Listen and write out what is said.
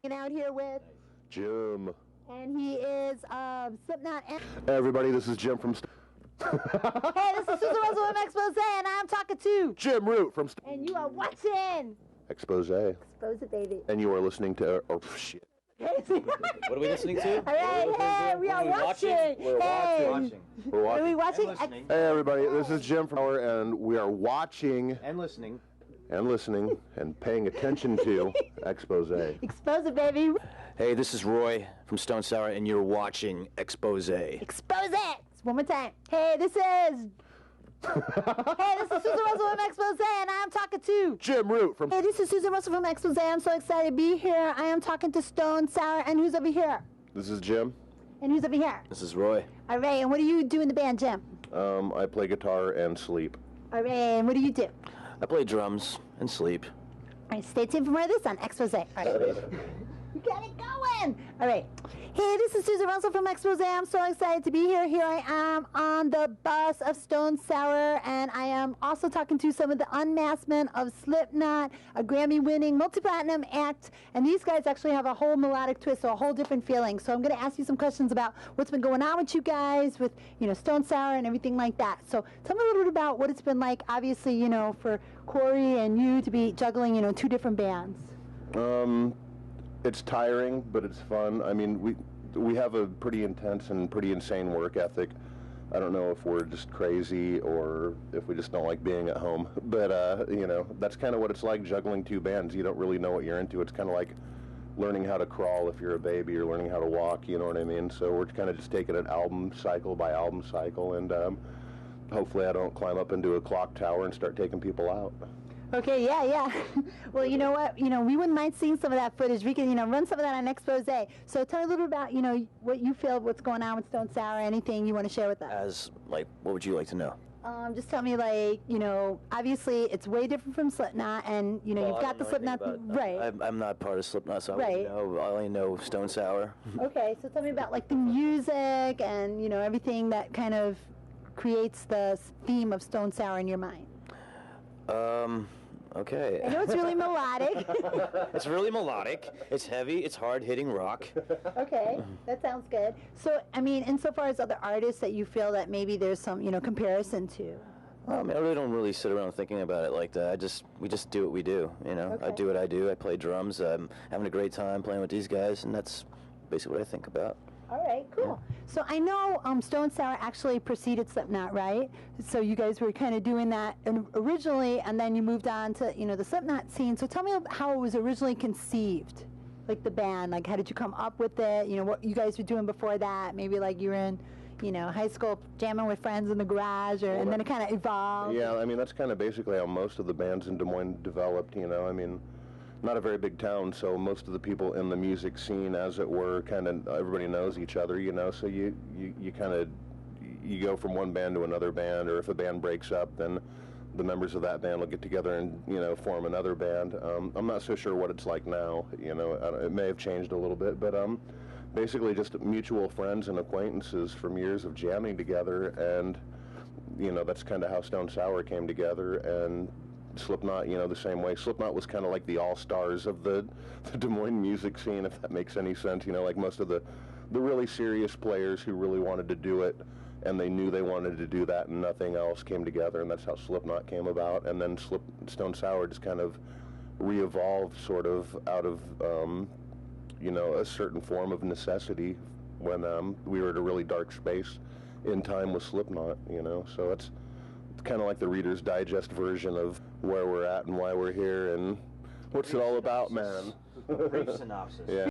Out here with Jim. And he is Slipknot. Hey everybody, this is Jim from Hey, this is Susan Russell from Expose, and I'm talking to Jim Root from and you are watching Expose. Expose It, baby. And you are listening to shit. What are we listening to? All right, hey, we are watching. We're watching. We're watching. Are we watching? And listening. Hey everybody, this is Jim from and we are watching And listening. and paying attention to Expose. Expose It, baby. Hey, this is Roy from Stone Sour, and you're watching Expose. Expose It. One more time. Hey, this is Susan Russell from Expose, and I'm talking to Jim Root from Hey, this is Susan Russell from Expose. I'm so excited to be here. I am talking to Stone Sour, and who's over here? This is Jim. And who's over here? This is Roy. All right, and what do you do in the band, Jim? I play guitar and sleep. All right, and what do you do? I play drums and sleep. All right, stay tuned for more of this on Expose. All right. You got it going. All right. Hey, this is Susan Russell from Expose. I'm so excited to be here. Here I am on the bus of Stone Sour, and I am also talking to some of the unmasked men of Slipknot, a Grammy-winning, multi-platinum act, and these guys actually have a whole melodic twist, so a whole different feeling. So I'm going to ask you some questions about what's been going on with you guys, with Stone Sour and everything like that. So tell me a little bit about what it's been like, obviously, for Corey and you to be juggling, two different bands. It's tiring, but it's fun. I mean, we have a pretty intense and pretty insane work ethic. I don't know if we're just crazy or if we just don't like being at home. But, that's kind of what it's like juggling two bands. You don't really know what you're into. It's kind of like learning how to crawl if you're a baby or learning how to walk, you know what I mean? So we're kind of just taking it album cycle by album cycle. And hopefully I don't climb up into a clock tower and start taking people out. Okay, yeah. Well, you know what? We wouldn't mind seeing some of that footage. We can, run some of that on Expose. So tell me a little bit about, what you feel, what's going on with Stone Sour, anything you want to share with us. What would you like to know? Just tell me, obviously it's way different from Slipknot, and, you've got the Slipknot, right. I'm not part of Slipknot, so right. I only know Stone Sour. Okay, so tell me about, the music and, everything that kind of creates the theme of Stone Sour in your mind. Okay. I know it's really melodic. It's really melodic. It's heavy. It's hard-hitting rock. Okay, that sounds good. So, insofar as other artists that you feel that maybe there's some, comparison to? I really don't sit around thinking about it like that. We just do what we do, Okay. I do what I do. I play drums. I'm having a great time playing with these guys, and that's basically what I think about. All right, cool. So I know Stone Sour actually preceded Slipknot, right? So you guys were kind of doing that originally, and then you moved on to, the Slipknot scene. So tell me how it was originally conceived, like the band. Like, how did you come up with it? What you guys were doing before that? Maybe you were in, high school jamming with friends in the garage, and then it kind of evolved. Yeah, that's kind of basically how most of the bands in Des Moines developed, Not a very big town, so most of the people in the music scene, as it were, kind of everybody knows each other, so you kind of you go from one band to another band, or if a band breaks up, then the members of that band will get together and form another band. I'm not so sure what it's like now, it may have changed a little bit, but basically just mutual friends and acquaintances from years of jamming together, and that's kind of how Stone Sour came together. And Slipknot, the same way. Slipknot was kind of like the all-stars of the Des Moines music scene, if that makes any sense. Like most of the really serious players who really wanted to do it, and they knew they wanted to do that, and nothing else came together, and that's how Slipknot came about. And then Stone Sour just kind of re-evolved sort of out of, a certain form of necessity when we were at a really dark space in time with Slipknot, So it's kind of like the Reader's Digest version of where we're at and why we're here and what's it all about, man. Brief synopsis. Yeah.